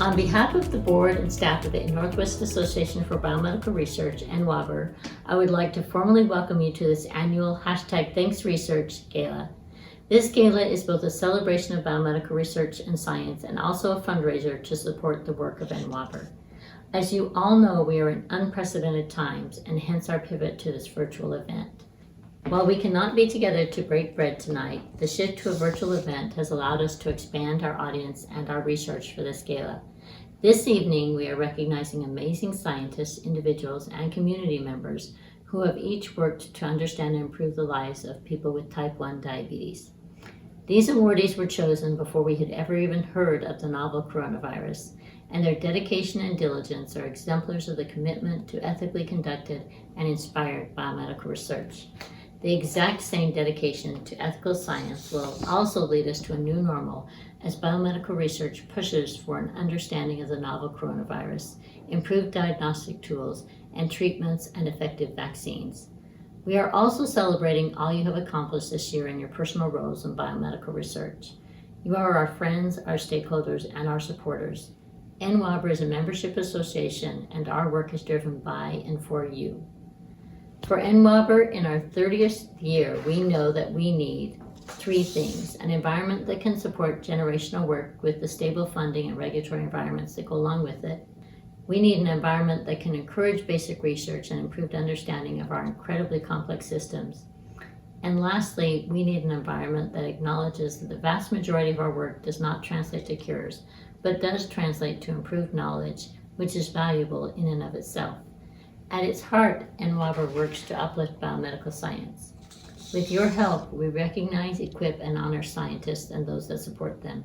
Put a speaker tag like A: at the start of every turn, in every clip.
A: On behalf of the board and staff of the Northwest Association for Biomedical Research, NWABR, I would like to formally welcome you to this annual #ThanksResearch Gala. This gala is both a celebration of biomedical research and science and also a fundraiser to support the work of NWABR. As you all know, we are in unprecedented times and hence our pivot to this virtual event. While we cannot be together to break bread tonight, the shift to a virtual event has allowed us to expand our audience and our research for this gala. This evening, we are recognizing amazing scientists, individuals, and community members who have each worked to understand and improve the lives of people with type 1 diabetes. These awardees were chosen before we had ever even heard of the novel coronavirus, and their dedication and diligence are exemplars of the commitment to ethically conducted and inspired biomedical research. The exact same dedication to ethical science will also lead us to a new normal as biomedical research pushes for an understanding of the novel coronavirus, improved diagnostic tools, and treatments and effective vaccines. We are also celebrating all you have accomplished this year in your personal roles in biomedical research. You are our friends, our stakeholders, and our supporters. NWABR is a membership association, and our work is driven by and for you. For NWABR, in our 30th year, we know that we need 3 things: an environment that can support generational work with the stable funding and regulatory environments that go along with it. We need an environment that can encourage basic research and improved understanding of our incredibly complex systems. And lastly, we need an environment that acknowledges that the vast majority of our work does not translate to cures, but does translate to improved knowledge, which is valuable in and of itself. At its heart, NWABR works to uplift biomedical science. With your help, we recognize, equip, and honor scientists and those that support them.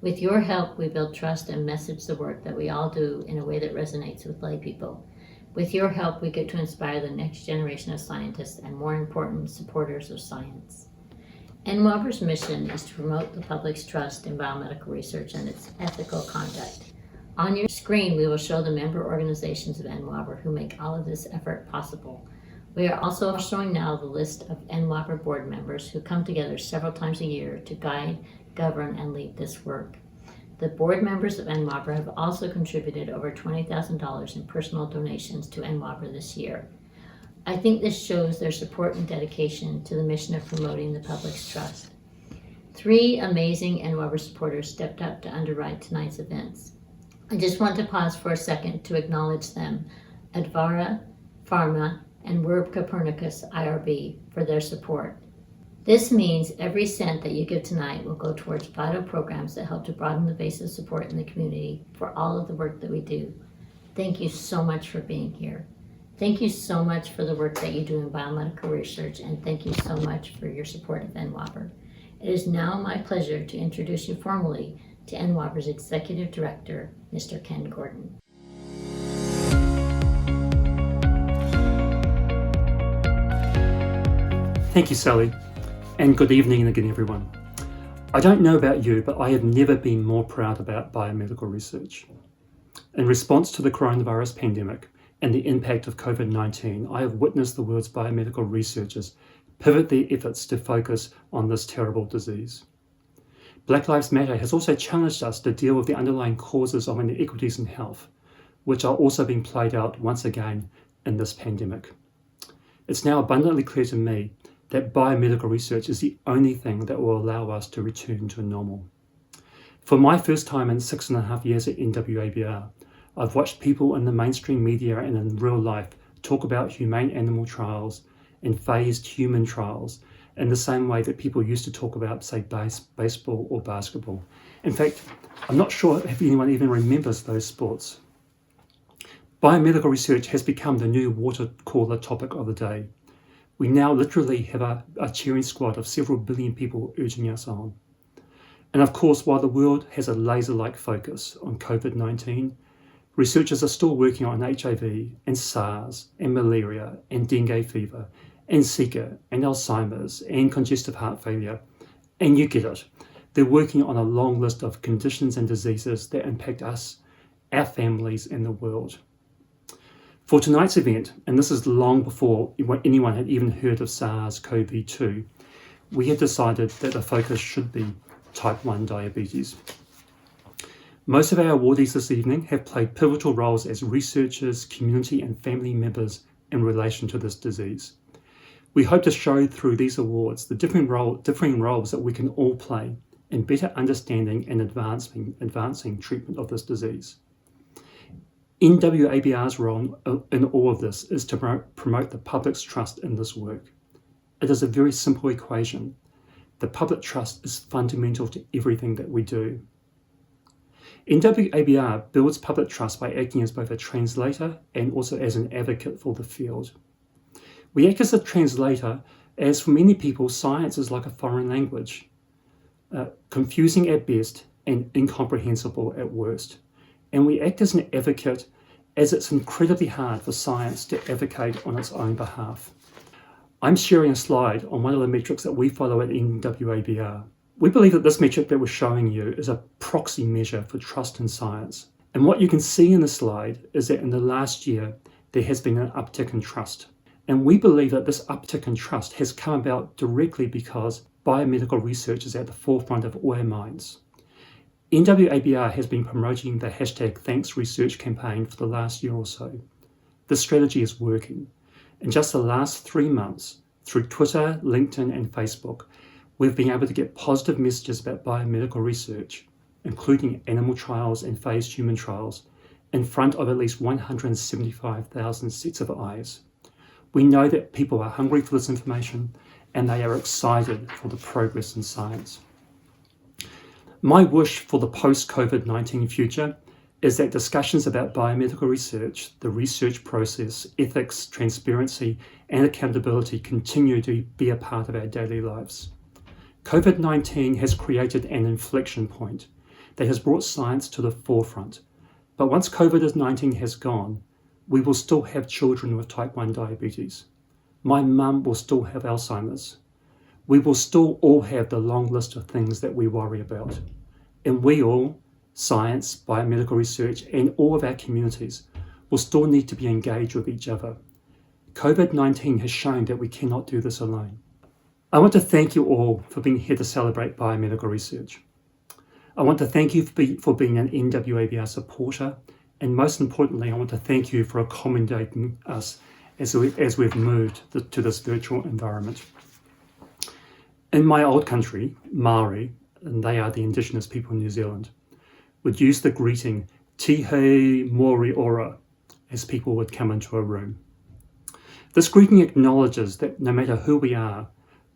A: With your help, we build trust and message the work that we all do in a way that resonates with lay people. With your help, we get to inspire the next generation of scientists and, more important, supporters of science. NWABR's mission is to promote the public's trust in biomedical research and its ethical conduct. On your screen, we will show the member organizations of NWABR who make all of this effort possible. We are also showing now the list of NWABR board members who come together several times a year to guide, govern, and lead this work. The board members of NWABR have also contributed over $20,000 in personal donations to NWABR this year. I think this shows their support and dedication to the mission of promoting the public's trust. 3 amazing NWABR supporters stepped up to underwrite tonight's events. I just want to pause for a second to acknowledge them, Advara, Pharma, and WERB Copernicus IRB, for their support. This means every cent that you give tonight will go towards vital programs that help to broaden the base of support in the community for all of the work that we do. Thank you so much for being here. Thank you so much for the work that you do in biomedical research, and thank you so much for your support of NWABR. It is now my pleasure to introduce you formally to NWABR's Executive Director, Mr. Ken Gordon.
B: Thank you, Sally, and good evening again, everyone. I don't know about you, but I have never been more proud about biomedical research. In response to the coronavirus pandemic and the impact of COVID-19, I have witnessed the world's biomedical researchers pivot their efforts to focus on this terrible disease. Black Lives Matter has also challenged us to deal with the underlying causes of inequities in health, which are also being played out once again in this pandemic. It's now abundantly clear to me that biomedical research is the only thing that will allow us to return to normal. For my first time in 6.5 years at NWABR, I've watched people in the mainstream media and in real life talk about humane animal trials and phased human trials in the same way that people used to talk about, say, baseball or basketball. In fact, I'm not sure if anyone even remembers those sports. Biomedical research has become the new water cooler topic of the day. We now literally have a cheering squad of several billion people urging us on. And of course, while the world has a laser-like focus on COVID-19, researchers are still working on HIV and SARS and malaria and dengue fever and Zika and Alzheimer's and congestive heart failure. And you get it. They're working on a long list of conditions and diseases that impact us, our families, and the world. For tonight's event, and this is long before anyone had even heard of SARS-CoV-2, we had decided that the focus should be type 1 diabetes. Most of our awardees this evening have played pivotal roles as researchers, community and family members in relation to this disease. We hope to show through these awards the differing roles that we can all play in better understanding and advancing treatment of this disease. NWABR's role in all of this is to promote the public's trust in this work. It is a very simple equation. The public trust is fundamental to everything that we do. NWABR builds public trust by acting as both a translator and also as an advocate for the field. We act as a translator as for many people science is like a foreign language, confusing at best and incomprehensible at worst. And we act as an advocate as it's incredibly hard for science to advocate on its own behalf. I'm sharing a slide on one of the metrics that we follow at NWABR. We believe that this metric that we're showing you is a proxy measure for trust in science. And what you can see in the slide is that in the last year, there has been an uptick in trust. And we believe that this uptick in trust has come about directly because biomedical research is at the forefront of all our minds. NWABR has been promoting the hashtag Thanks Research campaign for the last year or so. This strategy is working. In just the last 3 months, through Twitter, LinkedIn, and Facebook, we've been able to get positive messages about biomedical research, including animal trials and phased human trials, in front of at least 175,000 sets of eyes. We know that people are hungry for this information and they are excited for the progress in science. My wish for the post-COVID-19 future is that discussions about biomedical research, the research process, ethics, transparency, and accountability continue to be a part of our daily lives. COVID-19 has created an inflection point that has brought science to the forefront. But once COVID-19 has gone, we will still have children with type 1 diabetes. My mum will still have Alzheimer's. We will still all have the long list of things that we worry about. And we all, science, biomedical research, and all of our communities will still need to be engaged with each other. COVID-19 has shown that we cannot do this alone. I want to thank you all for being here to celebrate biomedical research. I want to thank you for being an NWABR supporter, and most importantly, I want to thank you for accommodating us as we've moved to this virtual environment. In my old country, Maori, and they are the indigenous people in New Zealand, would use the greeting "Tihe mori ora" as people would come into a room. This greeting acknowledges that no matter who we are,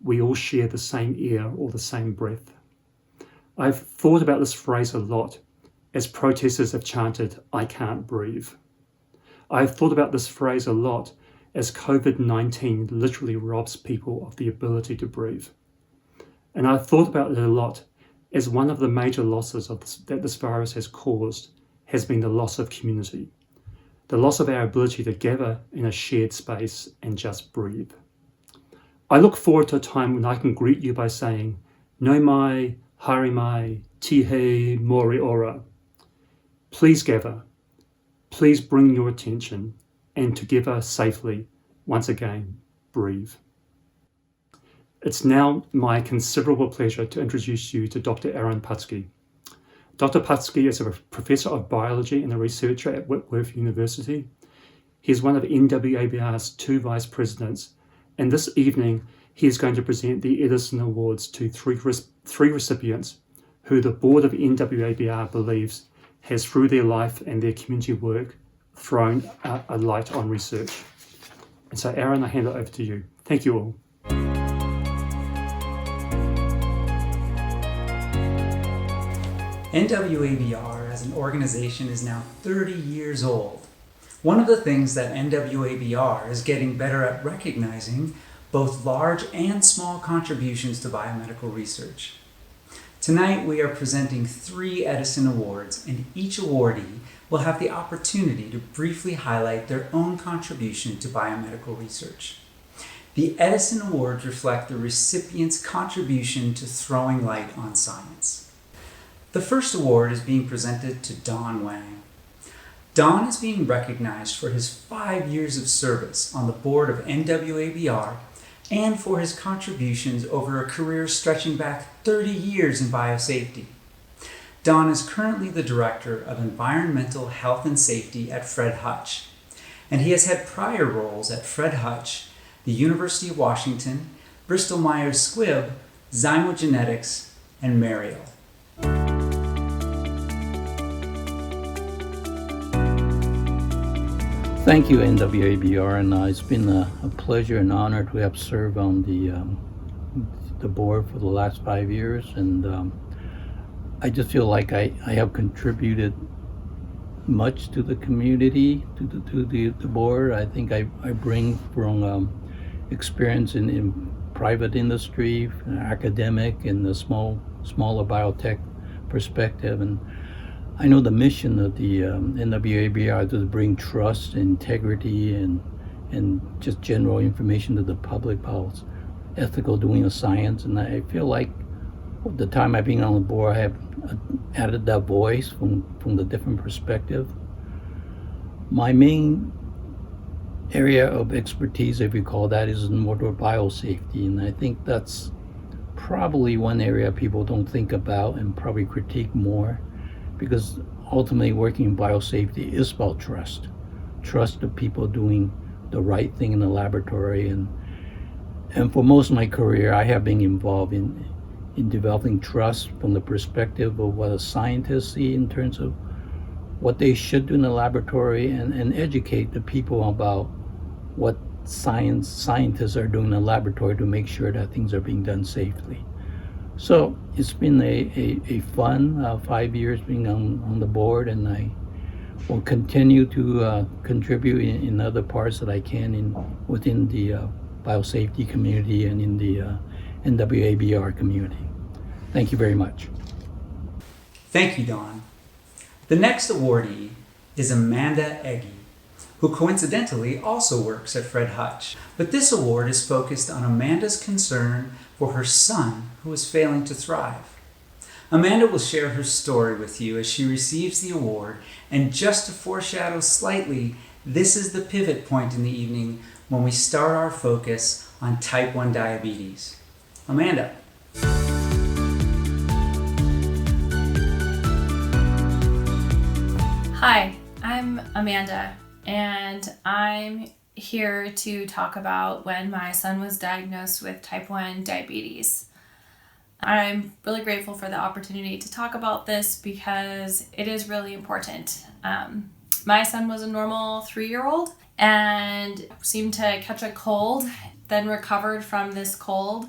B: we all share the same air or the same breath. I've thought about this phrase a lot as protesters have chanted, "I can't breathe." I've thought about this phrase a lot as COVID-19 literally robs people of the ability to breathe. And I've thought about it a lot as one of the major losses that this virus has caused has been the loss of community, the loss of our ability to gather in a shared space and just breathe. I look forward to a time when I can greet you by saying, "No mai, haere mai, tihe mori ora." Please gather, please bring your attention, and together safely, once again, breathe. It's now my considerable pleasure to introduce you to Dr. Aaron Potsky. Dr. Potsky is a professor of biology and a researcher at Whitworth University. He is one of NWABR's 2 vice presidents, and this evening he is going to present the Edison Awards to three recipients who the board of NWABR believes has, through their life and their community work, thrown a light on research. And so, Aaron, I hand it over to you. Thank you all.
C: NWABR as an organization is now 30 years old. One of the things that NWABR is getting better at recognizing both large and small contributions to biomedical research. Tonight we are presenting 3 Edison Awards, and each awardee will have the opportunity to briefly highlight their own contribution to biomedical research. The Edison Awards reflect the recipient's contribution to throwing light on science. The first award is being presented to Don Wang. Don is being recognized for his 5 years of service on the board of NWABR and for his contributions over a career stretching back 30 years in biosafety. Don is currently the Director of Environmental Health and Safety at Fred Hutch, and he has had prior roles at Fred Hutch, the University of Washington, Bristol Myers Squibb, Zymogenetics, and Mariel.
D: Thank you, NWABR, and it's been a pleasure and honor to have served on the board for the last 5 years, and I just feel like I have contributed much to the community, to the board. I think I bring from experience in private industry, academic, and the smaller biotech perspective, and I know the mission of the NWABR is to bring trust, integrity, and just general information to the public about ethical doing of science. And I feel like the time I've been on the board, I have added that voice from the different perspective. My main area of expertise, if you call that, is in motor biosafety, and I think that's probably one area people don't think about and probably critique more, because ultimately working in biosafety is about trust of people doing the right thing in the laboratory, and for most of my career I have been involved in developing trust from the perspective of what a scientist see in terms of what they should do in the laboratory, and educate the people about what scientists are doing in the laboratory to make sure that things are being done safely. So it's been a fun 5 years being on the board, and I will continue to contribute in other parts that I can within the biosafety community and in the NWABR community. Thank you very much.
C: Thank you, Don. The next awardee is Amanda Eggy, who coincidentally also works at Fred Hutch. But this award is focused on Amanda's concern for her son, who is failing to thrive. Amanda will share her story with you as she receives the award, and just to foreshadow slightly, this is the pivot point in the evening when we start our focus on type 1 diabetes. Amanda.
E: Hi, I'm Amanda, and I'm here to talk about when my son was diagnosed with type 1 diabetes. I'm really grateful for the opportunity to talk about this because it is really important. My son was a normal 3-year-old and seemed to catch a cold, then recovered from this cold.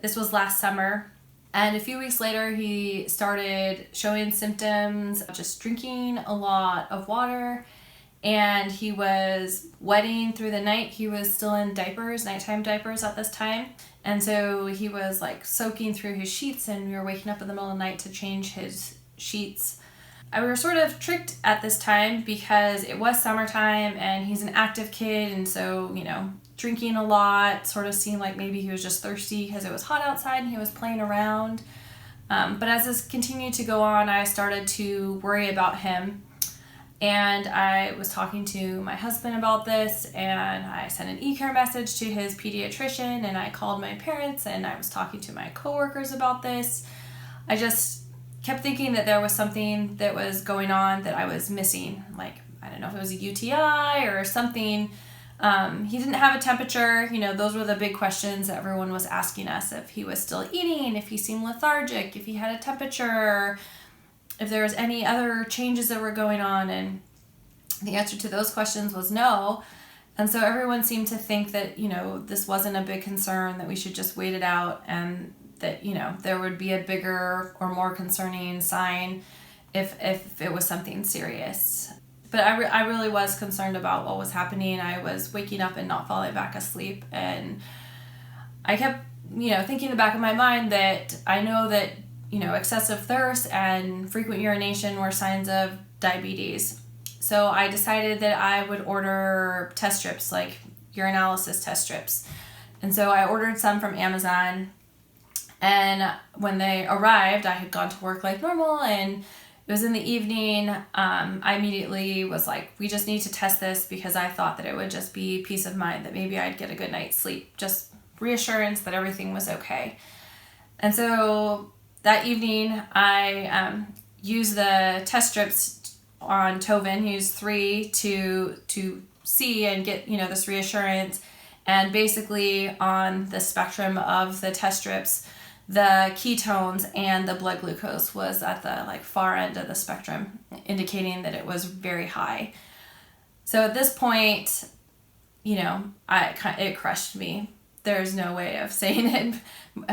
E: This was last summer. And a few weeks later, he started showing symptoms of just drinking a lot of water, and he was wetting through the night. He was still in diapers, nighttime diapers at this time. And so he was like soaking through his sheets, and we were waking up in the middle of the night to change his sheets. We were sort of tricked at this time because it was summertime and he's an active kid, and so, drinking a lot, sort of seemed like maybe he was just thirsty because it was hot outside and he was playing around. But as this continued to go on, I started to worry about him. And I was talking to my husband about this, and I sent an e-care message to his pediatrician, and I called my parents, and I was talking to my coworkers about this. I just kept thinking that there was something that was going on that I was missing. Like, I don't know if it was a UTI or something. He didn't have a temperature. Those were the big questions that everyone was asking us. If he was still eating, if he seemed lethargic, if he had a temperature, if there was any other changes that were going on. And the answer to those questions was no. And so everyone seemed to think that, this wasn't a big concern, that we should just wait it out, and that, there would be a bigger or more concerning sign if it was something serious. But I really was concerned about what was happening. I was waking up and not falling back asleep. And I kept, thinking in the back of my mind that I know that, excessive thirst and frequent urination were signs of diabetes. So I decided that I would order test strips, like urinalysis test strips. And so I ordered some from Amazon. And when they arrived, I had gone to work like normal, and it was in the evening. I immediately was like, we just need to test this, because I thought that it would just be peace of mind, that maybe I'd get a good night's sleep, just reassurance that everything was okay. And so that evening, I used the test strips on Tovin. He used 3 to see and get, this reassurance. And basically on the spectrum of the test strips, the ketones and the blood glucose was at the far end of the spectrum, indicating that it was very high. So at this point, it crushed me. There's no way of saying it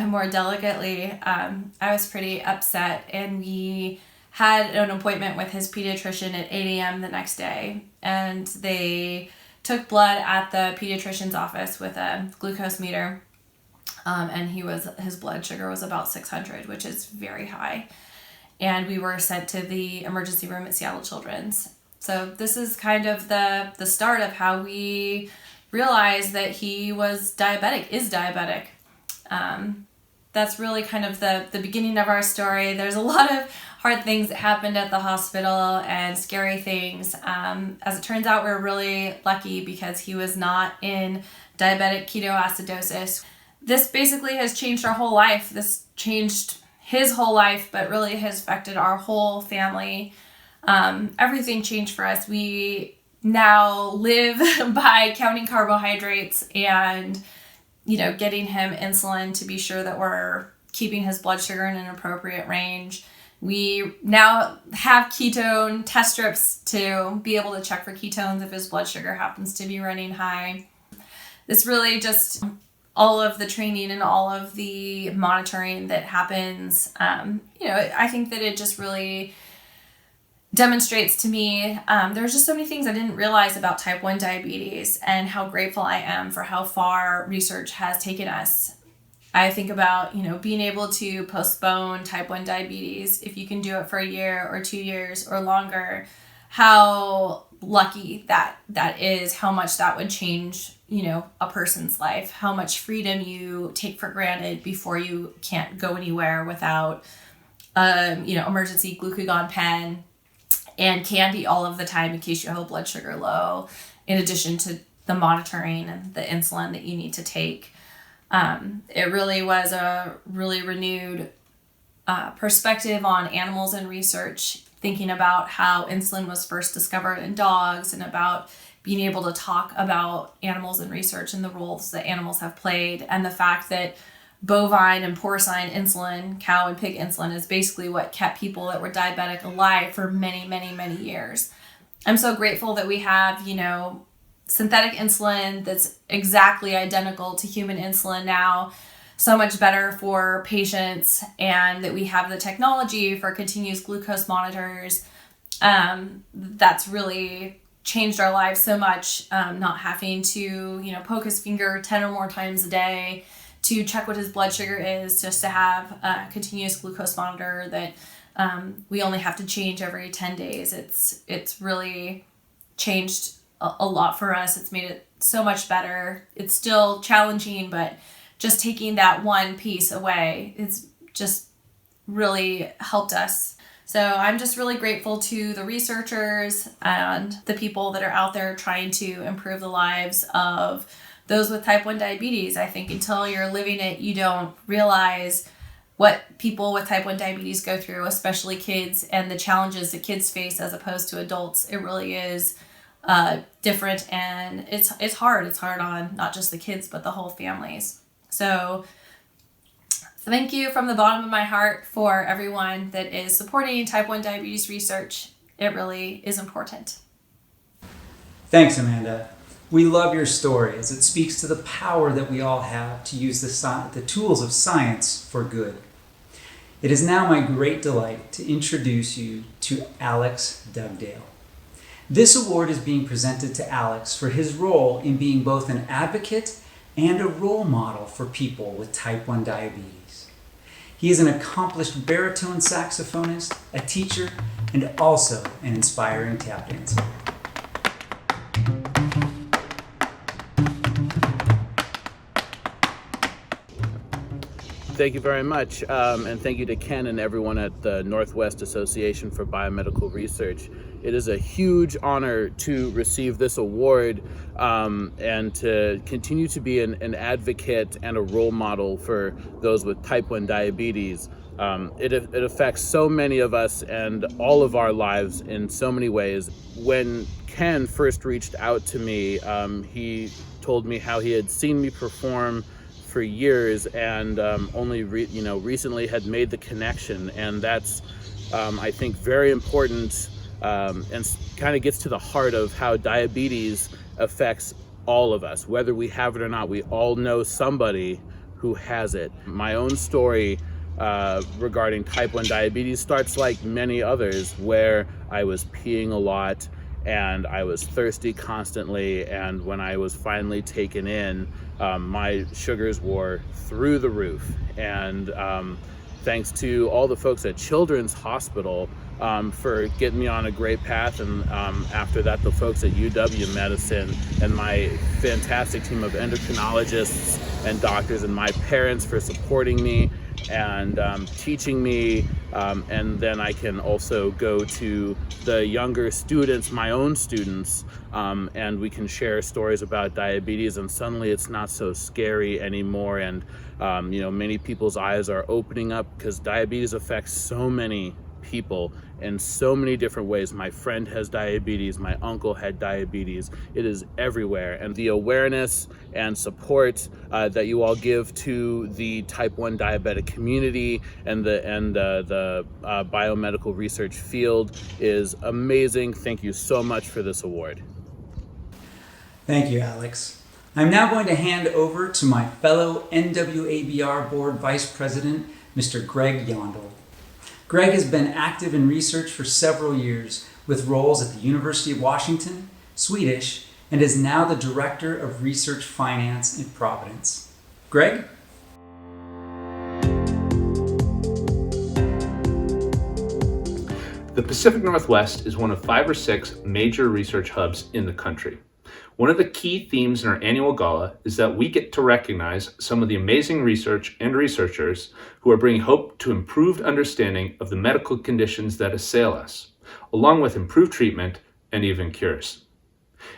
E: more delicately. I was pretty upset, and we had an appointment with his pediatrician at 8 a.m. the next day, and they took blood at the pediatrician's office with a glucose meter. And his blood sugar was about 600, which is very high. And we were sent to the emergency room at Seattle Children's. So this is kind of the start of how we realized that he is diabetic. That's really kind of the beginning of our story. There's a lot of hard things that happened at the hospital and scary things. As it turns out, we're really lucky because he was not in diabetic ketoacidosis. This basically has changed our whole life. This changed his whole life, but really has affected our whole family. Everything changed for us. We now live by counting carbohydrates and, getting him insulin to be sure that we're keeping his blood sugar in an appropriate range. We now have ketone test strips to be able to check for ketones if his blood sugar happens to be running high. This really just, all of the training and all of the monitoring that happens, I think that it just really demonstrates to me, there's just so many things I didn't realize about type 1 diabetes and how grateful I am for how far research has taken us. I think about, being able to postpone type 1 diabetes, if you can do it for a year or 2 years or longer, how lucky that is, how much that would change, a person's life, how much freedom you take for granted before you can't go anywhere without, emergency glucagon pen and candy all of the time in case you have a blood sugar low, in addition to the monitoring and the insulin that you need to take. It really was a really renewed perspective on animals and research, thinking about how insulin was first discovered in dogs and about being able to talk about animals and research and the roles that animals have played, and the fact that bovine and porcine insulin, cow and pig insulin, is basically what kept people that were diabetic alive for many, many, many years. I'm so grateful that we have, synthetic insulin that's exactly identical to human insulin now, so much better for patients, and that we have the technology for continuous glucose monitors. That's really changed our lives so much, not having to, poke his finger 10 or more times a day to check what his blood sugar is, just to have a continuous glucose monitor that we only have to change every 10 days. It's really changed a lot for us. It's made it so much better. It's still challenging, but just taking that one piece away, it's just really helped us. So I'm just really grateful to the researchers and the people that are out there trying to improve the lives of those with type 1 diabetes. I think until you're living it, you don't realize what people with type 1 diabetes go through, especially kids, and the challenges that kids face as opposed to adults. It really is different, and it's hard. It's hard on not just the kids, but the whole families. So thank you from the bottom of my heart for everyone that is supporting type 1 diabetes research. It really is important.
C: Thanks, Amanda. We love your story as it speaks to the power that we all have to use the tools of science for good. It is now my great delight to introduce you to Alex Dougdale. This award is being presented to Alex for his role in being both an advocate and a role model for people with type 1 diabetes. He is an accomplished baritone saxophonist, a teacher, and also an inspiring tap dancer.
F: Thank you very much, and thank you to Ken and everyone at the Northwest Association for Biomedical Research. it is a huge honor to receive this award and to continue to be an advocate and a role model for those with type 1 diabetes. It affects so many of us and all of our lives in so many ways. When Ken first reached out to me, he told me how he had seen me perform for years and only recently had made the connection, and that's I think very important and kind of gets to the heart of how diabetes affects all of us, whether we have it or not. We all know somebody who has it. My own story regarding type 1 diabetes starts like many others, where I was peeing a lot and I was thirsty constantly, and when I was finally taken in, my sugars were through the roof. And thanks to all the folks at Children's Hospital for getting me on a great path, and after that the folks at UW Medicine and my fantastic team of endocrinologists and doctors, and my parents for supporting me and teaching me, and then I can also go to the younger students, my own students, and we can share stories about diabetes, and suddenly it's not so scary anymore. And many people's eyes are opening up, because diabetes affects so many people in so many different ways. My friend has diabetes, my uncle had diabetes. It is everywhere, and the awareness and support that you all give to the type 1 diabetic community and the biomedical research field is amazing. Thank you so much for this award.
C: Thank you, Alex. I'm now going to hand over to my fellow NWABR Board Vice President, Mr. Greg Yondle. Greg has been active in research for several years, with roles at the University of Washington, Swedish, and is now the Director of Research Finance in Providence. Greg?
G: The Pacific Northwest is one of 5 or 6 major research hubs in the country. One of the key themes in our annual gala is that we get to recognize some of the amazing research and researchers who are bringing hope to improved understanding of the medical conditions that assail us, along with improved treatment and even cures.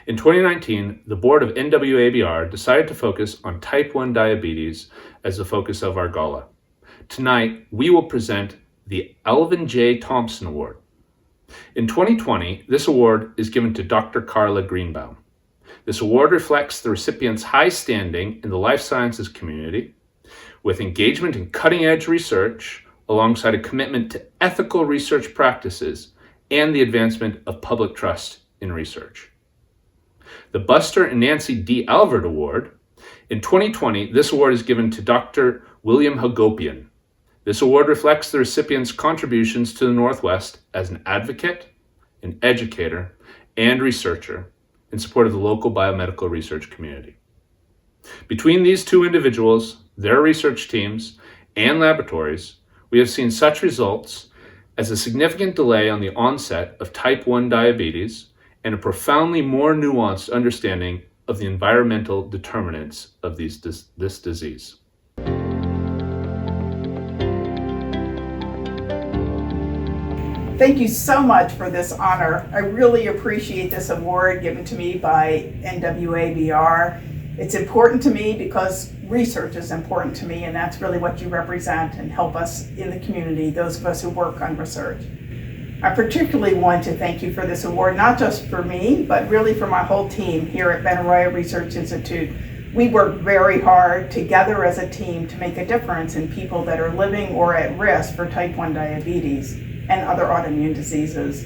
G: In 2019, the board of NWABR decided to focus on type 1 diabetes as the focus of our gala. Tonight, we will present the Alvin J. Thompson Award. In 2020, this award is given to Dr. Carla Greenbaum. This award reflects the recipient's high standing in the life sciences community, with engagement in cutting-edge research alongside a commitment to ethical research practices and the advancement of public trust in research. The Buster and Nancy D. Alvord Award. In 2020, this award is given to Dr. William Hagopian. This award reflects the recipient's contributions to the Northwest as an advocate, an educator, and researcher in support of the local biomedical research community. Between these two individuals, their research teams, and laboratories, we have seen such results as a significant delay on the onset of type 1 diabetes and a profoundly more nuanced understanding of the environmental determinants of this disease.
H: Thank you so much for this honor. I really appreciate this award given to me by NWABR. It's important to me because research is important to me, and that's really what you represent and help us in the community, those of us who work on research. I particularly want to thank you for this award, not just for me, but really for my whole team here at Benaroya Research Institute. We work very hard together as a team to make a difference in people that are living or at risk for type 1 diabetes and other autoimmune diseases.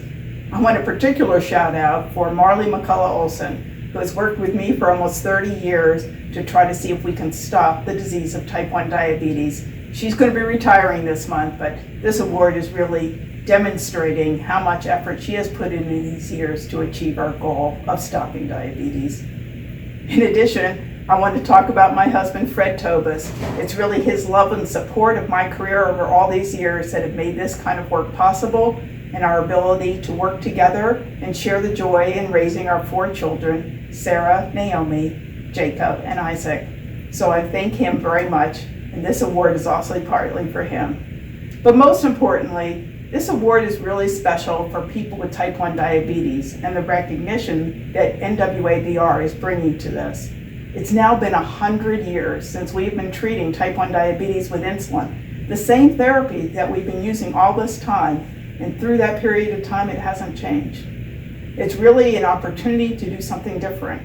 H: I want a particular shout out for Marley McCullough Olson, who has worked with me for almost 30 years to try to see if we can stop the disease of type 1 diabetes. She's going to be retiring this month, but this award is really demonstrating how much effort she has put in these years to achieve our goal of stopping diabetes. In addition, I want to talk about my husband, Fred Tobus. It's really his love and support of my career over all these years that have made this kind of work possible, and our ability to work together and share the joy in raising our 4 children, Sarah, Naomi, Jacob, and Isaac. So I thank him very much, and this award is also partly for him. But most importantly, This award is really special for people with type 1 diabetes and the recognition that NWABR is bringing to this. It's now been 100 years since we've been treating type 1 diabetes with insulin, the same therapy that we've been using all this time, and through that period of time it hasn't changed. It's really an opportunity to do something different.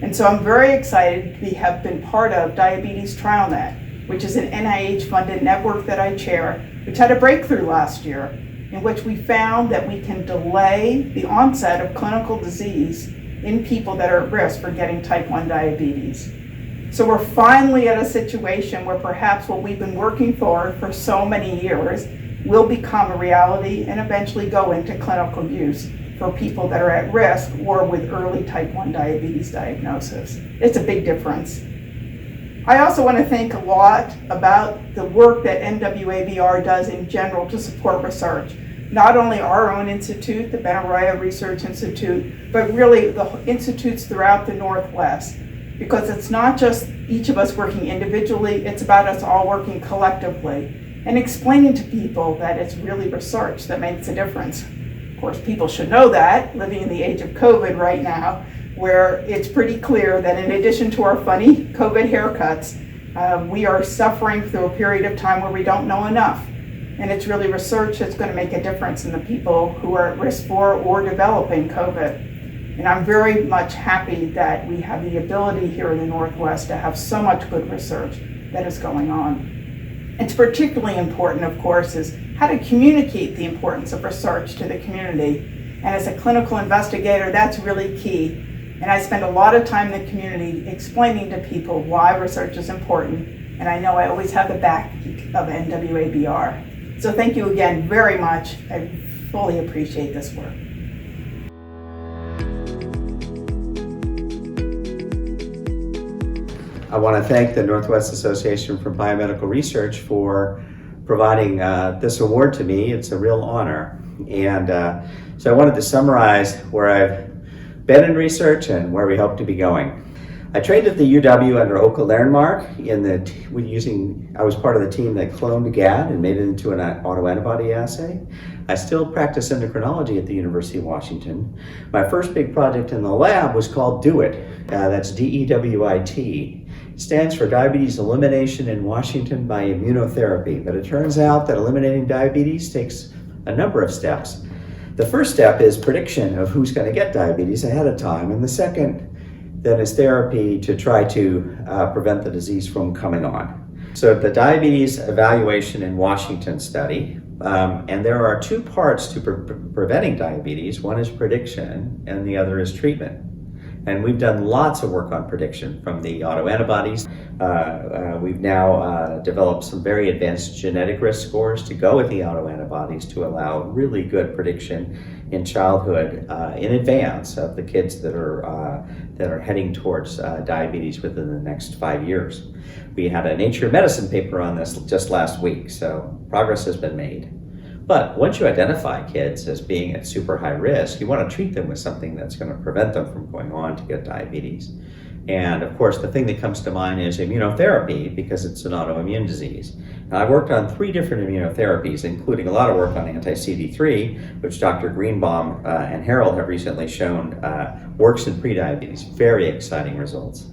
H: And so I'm very excited to have been part of Diabetes TrialNet, which is an NIH-funded network that I chair, which had a breakthrough last year, in which we found that we can delay the onset of clinical disease in people that are at risk for getting type 1 diabetes. So we're finally at a situation where perhaps what we've been working for so many years will become a reality and eventually go into clinical use for people that are at risk or with early type 1 diabetes diagnosis. It's a big difference. I also want to think a lot about the work that NWABR does in general to support research. Not only our own institute, the Benaroya Research Institute, but really the institutes throughout the Northwest. Because it's not just each of us working individually, it's about us all working collectively and explaining to people that it's really research that makes a difference. Of course, people should know that, living in the age of COVID right now, where it's pretty clear that in addition to our funny COVID haircuts, we are suffering through a period of time where we don't know enough. And it's really research that's going to make a difference in the people who are at risk for or developing COVID. And I'm very much happy that we have the ability here in the Northwest to have so much good research that is going on. It's particularly important, of course, is how to communicate the importance of research to the community. And as a clinical investigator, that's really key. And I spend a lot of time in the community explaining to people why research is important. And I know I always have the back of NWABR. So thank you again very much. I fully appreciate this work.
I: I want to thank the Northwest Association for Biomedical Research for providing this award to me. It's a real honor. And so I wanted to summarize where I've been in research and where we hope to be going. I trained at the UW under Oka Lernmark I was part of the team that cloned GAD and made it into an autoantibody assay. I still practice endocrinology at the University of Washington. My first big project in the lab was called DEWIT. That's DEWIT. It stands for Diabetes Elimination in Washington by Immunotherapy. But it turns out that eliminating diabetes takes a number of steps. The first step is prediction of who's going to get diabetes ahead of time. And the second then is therapy to try to prevent the disease from coming on. So the Diabetes Evaluation in Washington study, and there are two parts to preventing diabetes. One is prediction and the other is treatment. And we've done lots of work on prediction from the autoantibodies. We've now developed some very advanced genetic risk scores to go with the autoantibodies to allow really good prediction in childhood in advance of the kids that are heading towards diabetes within the next 5 years. We had a Nature Medicine paper on this just last week, so progress has been made. But once you identify kids as being at super high risk, you want to treat them with something that's going to prevent them from going on to get diabetes. And of course, the thing that comes to mind is immunotherapy, because it's an autoimmune disease. Now, I've worked on 3 different immunotherapies, including a lot of work on anti-CD3, which Dr. Greenbaum and Harold have recently shown works in prediabetes. Very exciting results.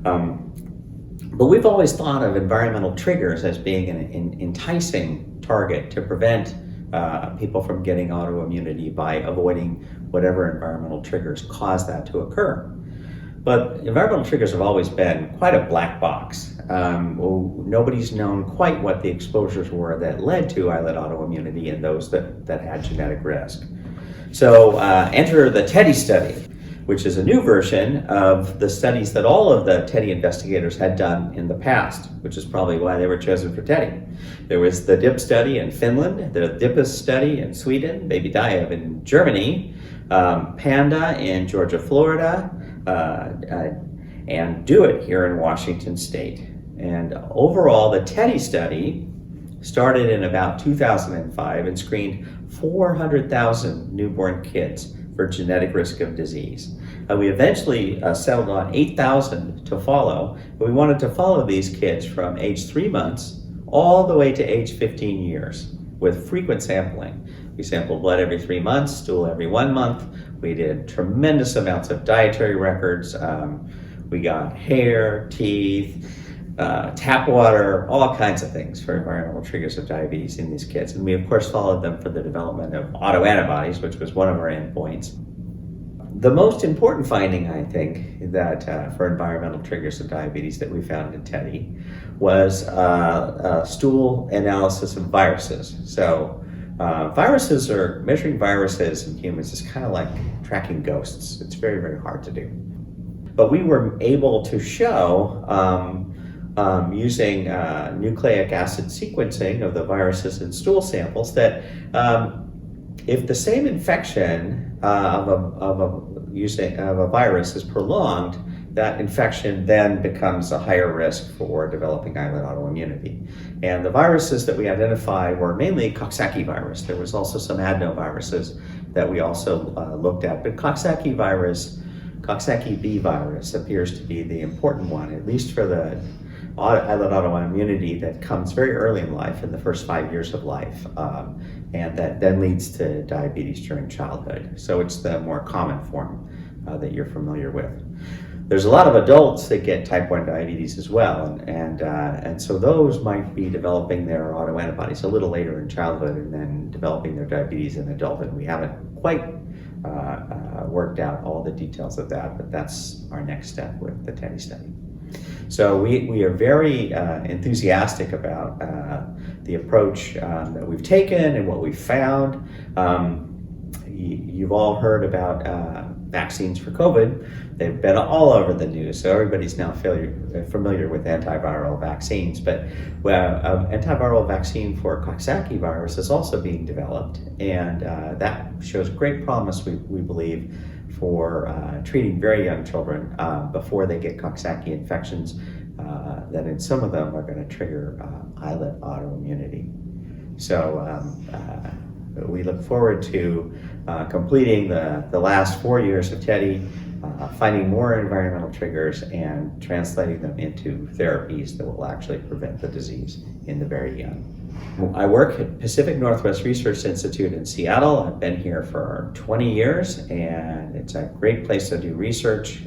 I: But we've always thought of environmental triggers as being an enticing target to prevent people from getting autoimmunity by avoiding whatever environmental triggers cause that to occur. But environmental triggers have always been quite a black box. Nobody's known quite what the exposures were that led to islet autoimmunity in those that had genetic risk. So enter the TEDDY study, which is a new version of the studies that all of the TEDDY investigators had done in the past, which is probably why they were chosen for TEDDY. There was the DIP study in Finland, the DIPUS study in Sweden, Baby Diab in Germany, PANDA in Georgia, Florida, and DEWIT here in Washington State. And overall, the TEDDY study started in about 2005 and screened 400,000 newborn kids for genetic risk of disease. We eventually settled on 8,000 to follow, but we wanted to follow these kids from age 3 months all the way to age 15 years with frequent sampling. We sampled blood every 3 months, stool every 1 month. We did tremendous amounts of dietary records. We got hair, teeth, tap water, all kinds of things for environmental triggers of diabetes in these kids. And we, of course, followed them for the development of autoantibodies, which was one of our endpoints. The most important finding, I think, that for environmental triggers of diabetes that we found in Teddy was stool analysis of viruses. So measuring viruses in humans is kind of like tracking ghosts. It's very, very hard to do. But we were able to show using nucleic acid sequencing of the viruses in stool samples that if the same infection of a virus is prolonged, that infection then becomes a higher risk for developing islet autoimmunity. And the viruses that we identified were mainly Coxsackie virus. There was also some adenoviruses that we also looked at, but Coxsackie B virus appears to be the important one, at least for the islet autoimmunity that comes very early in life, in the first 5 years of life, and that then leads to diabetes during childhood. So it's the more common form that you're familiar with. There's a lot of adults that get type 1 diabetes as well, and so those might be developing their autoantibodies a little later in childhood and then developing their diabetes in adulthood. We haven't quite worked out all the details of that, but that's our next step with the Teddy study. So we are very enthusiastic about the approach that we've taken and what we've found. You've all heard about vaccines for COVID. They've been all over the news, so everybody's now familiar with antiviral vaccines. But an antiviral vaccine for Coxsackie virus is also being developed, and that shows great promise, we believe, for treating very young children before they get Coxsackie infections that in some of them are going to trigger islet autoimmunity. So we look forward to completing the last 4 years of Teddy, finding more environmental triggers and translating them into therapies that will actually prevent the disease in the very young. I work at Pacific Northwest Research Institute in Seattle. I've been here for 20 years, and it's a great place to do research,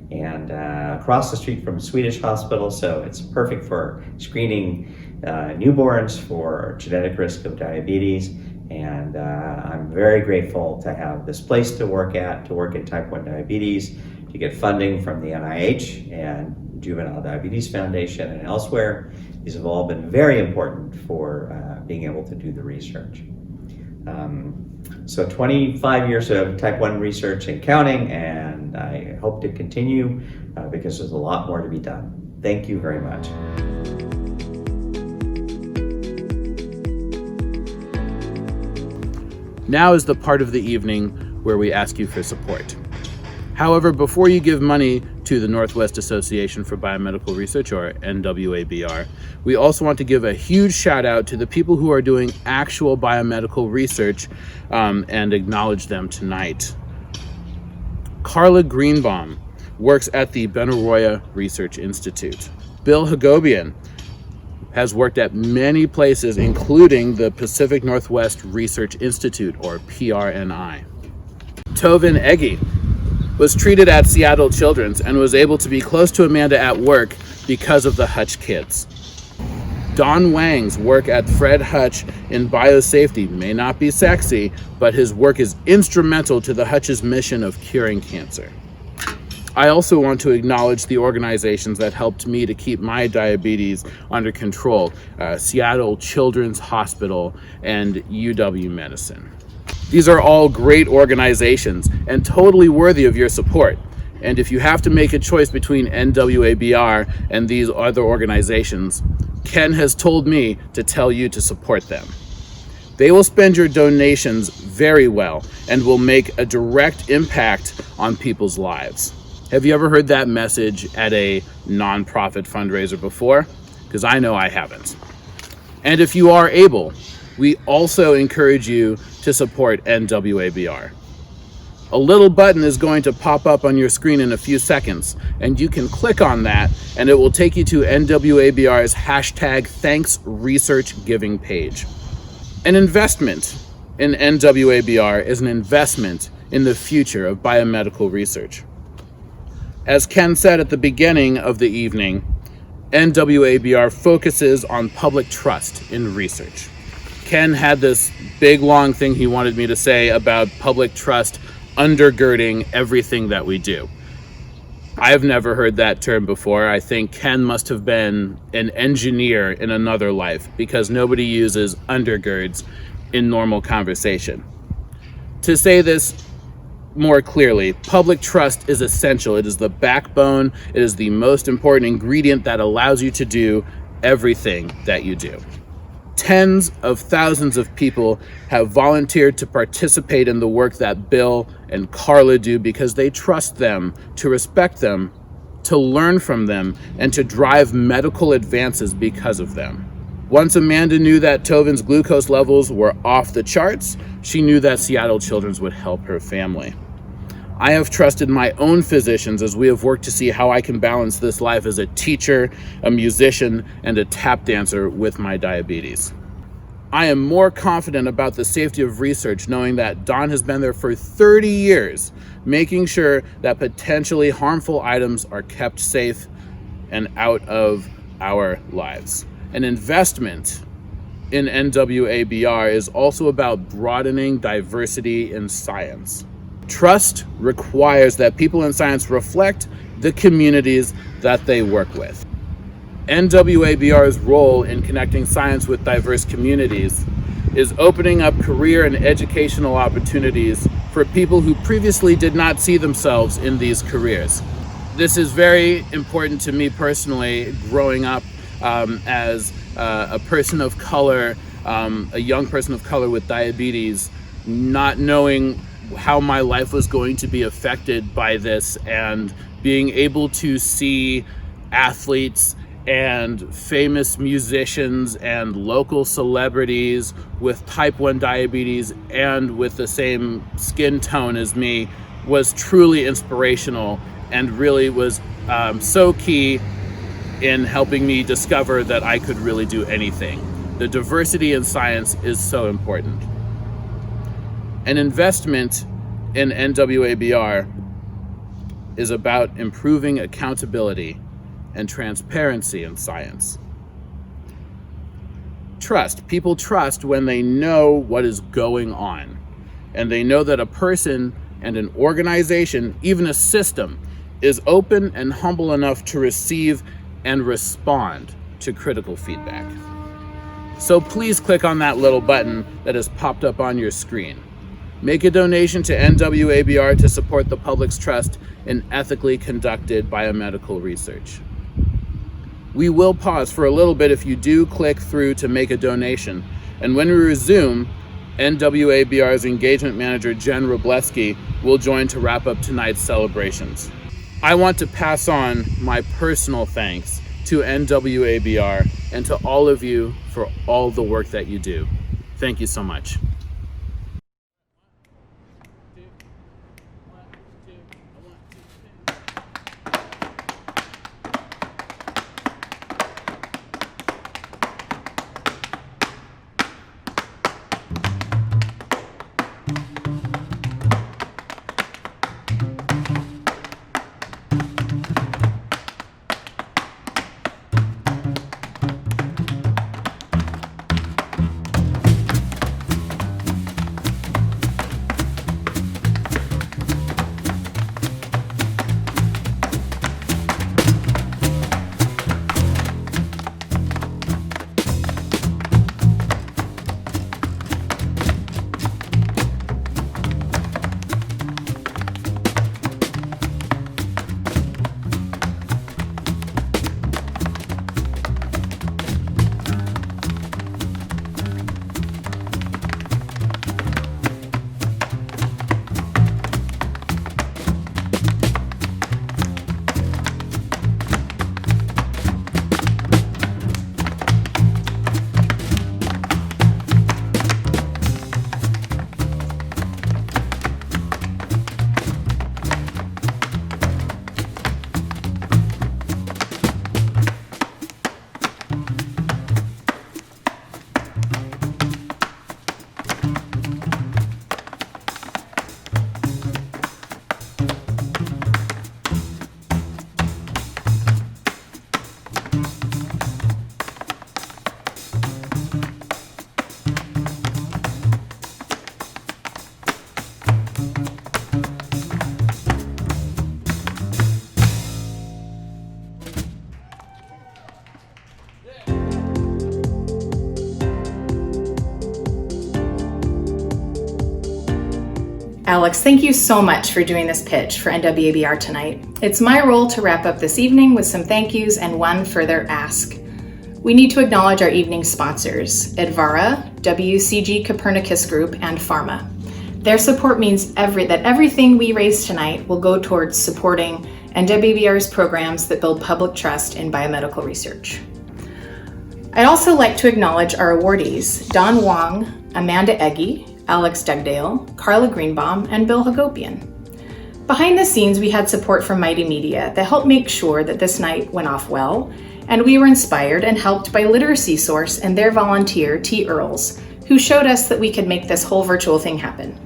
I: and across the street from a Swedish hospital, so it's perfect for screening newborns for genetic risk of diabetes. And I'm very grateful to have this place to work in type 1 diabetes, to get funding from the NIH and Juvenile Diabetes Foundation and elsewhere. These have all been very important for being able to do the research. So 25 years of type 1 research and counting, and I hope to continue because there's a lot more to be done. Thank you very much.
F: Now is the part of the evening where we ask you for support. However, before you give money to the Northwest Association for Biomedical Research, or NWABR, we also want to give a huge shout out to the people who are doing actual biomedical research and acknowledge them tonight. Carla Greenbaum works at the Benaroya Research Institute. Bill Hagobian has worked at many places, including the Pacific Northwest Research Institute, or PRNI. Tovin Eggy was treated at Seattle Children's and was able to be close to Amanda at work because of the Hutch kids. Don Wang's work at Fred Hutch in biosafety may not be sexy, but his work is instrumental to the Hutch's mission of curing cancer. I also want to acknowledge the organizations that helped me to keep my diabetes under control, Seattle Children's Hospital and UW Medicine. These are all great organizations and totally worthy of your support. And if you have to make a choice between NWABR and these other organizations, Ken has told me to tell you to support them. They will spend your donations very well and will make a direct impact on people's lives. Have you ever heard that message at a nonprofit fundraiser before? Because I know I haven't. And if you are able, we also encourage you to support NWABR. A little button is going to pop up on your screen in a few seconds, and you can click on that, and it will take you to NWABR's #ThanksResearchGiving page. An investment in NWABR is an investment in the future of biomedical research. As Ken said at the beginning of the evening, NWABR focuses on public trust in research. Ken had this big long thing he wanted me to say about public trust undergirding everything that we do. I've never heard that term before. I think Ken must have been an engineer in another life, because nobody uses undergirds in normal conversation. To say this more clearly, public trust is essential. It is the backbone. It is the most important ingredient that allows you to do everything that you do. Tens of thousands of people have volunteered to participate in the work that Bill and Carla do because they trust them, to respect them, to learn from them, and to drive medical advances because of them. Once Amanda knew that Tovin's glucose levels were off the charts, she knew that Seattle Children's would help her family. I have trusted my own physicians as we have worked to see how I can balance this life as a teacher, a musician, and a tap dancer with my diabetes. I am more confident about the safety of research knowing that Don has been there for 30 years, making sure that potentially harmful items are kept safe and out of our lives. An investment in NWABR is also about broadening diversity in science. Trust requires that people in science reflect the communities that they work with. NWABR's role in connecting science with diverse communities is opening up career and educational opportunities for people who previously did not see themselves in these careers. This is very important to me personally, growing up as a person of color, a young person of color with diabetes, not knowing how my life was going to be affected by this, and being able to see athletes and famous musicians and local celebrities with type 1 diabetes and with the same skin tone as me was truly inspirational, and really was so key in helping me discover that I could really do anything. The diversity in science is so important. An investment in NWABR is about improving accountability and transparency in science. Trust. People trust when they know what is going on, and they know that a person and an organization, even a system, is open and humble enough to receive and respond to critical feedback. So please click on that little button that has popped up on your screen. Make a donation to NWABR to support the public's trust in ethically conducted biomedical research. We will pause for a little bit if you do click through to make a donation, and when we resume, NWABR's engagement manager, Jen Robleski, will join to wrap up tonight's celebrations. I want to pass on my personal thanks to NWABR and to all of you for all the work that you do. Thank you so much.
J: Alex, thank you so much for doing this pitch for NWABR tonight. It's my role to wrap up this evening with some thank yous and one further ask. We need to acknowledge our evening sponsors, Advara, WCG Copernicus Group, and Pharma. Their support means that everything we raise tonight will go towards supporting NWABR's programs that build public trust in biomedical research. I'd also like to acknowledge our awardees, Don Wang, Amanda Eggy, Alex Dougdale, Carla Greenbaum, and Bill Hagopian. Behind the scenes, we had support from Mighty Media that helped make sure that this night went off well, and we were inspired and helped by Literacy Source and their volunteer, T. Earls, who showed us that we could make this whole virtual thing happen.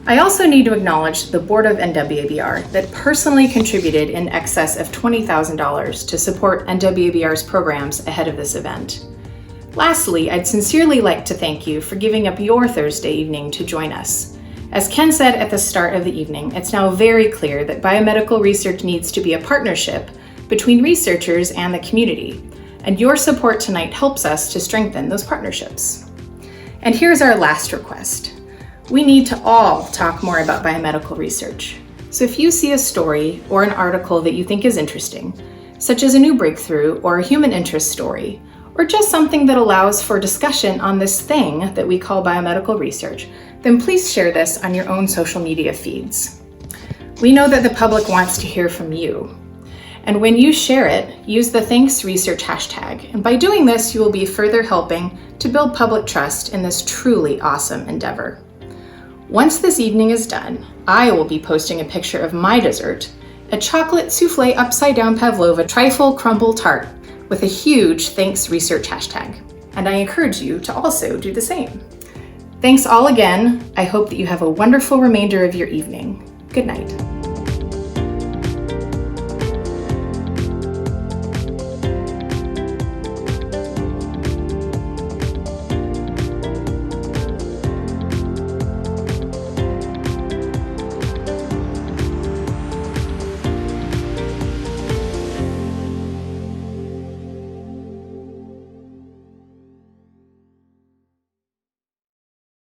J: I also need to acknowledge the board of NWABR that personally contributed in excess of $20,000 to support NWABR's programs ahead of this event. Lastly, I'd sincerely like to thank you for giving up your Thursday evening to join us. As Ken said at the start of the evening, it's now very clear that biomedical research needs to be a partnership between researchers and the community, and your support tonight helps us to strengthen those partnerships. And here's our last request. We need to all talk more about biomedical research. So if you see a story or an article that you think is interesting, such as a new breakthrough or a human interest story, or just something that allows for discussion on this thing that we call biomedical research, then please share this on your own social media feeds. We know that the public wants to hear from you. And when you share it, use the Thanks Research hashtag. And by doing this, you will be further helping to build public trust in this truly awesome endeavor. Once this evening is done, I will be posting a picture of my dessert, a chocolate souffle upside down pavlova trifle crumble tart, with a huge Thanks Research hashtag. And I encourage you to also do the same. Thanks all again. I hope that you have a wonderful remainder of your evening. Good night.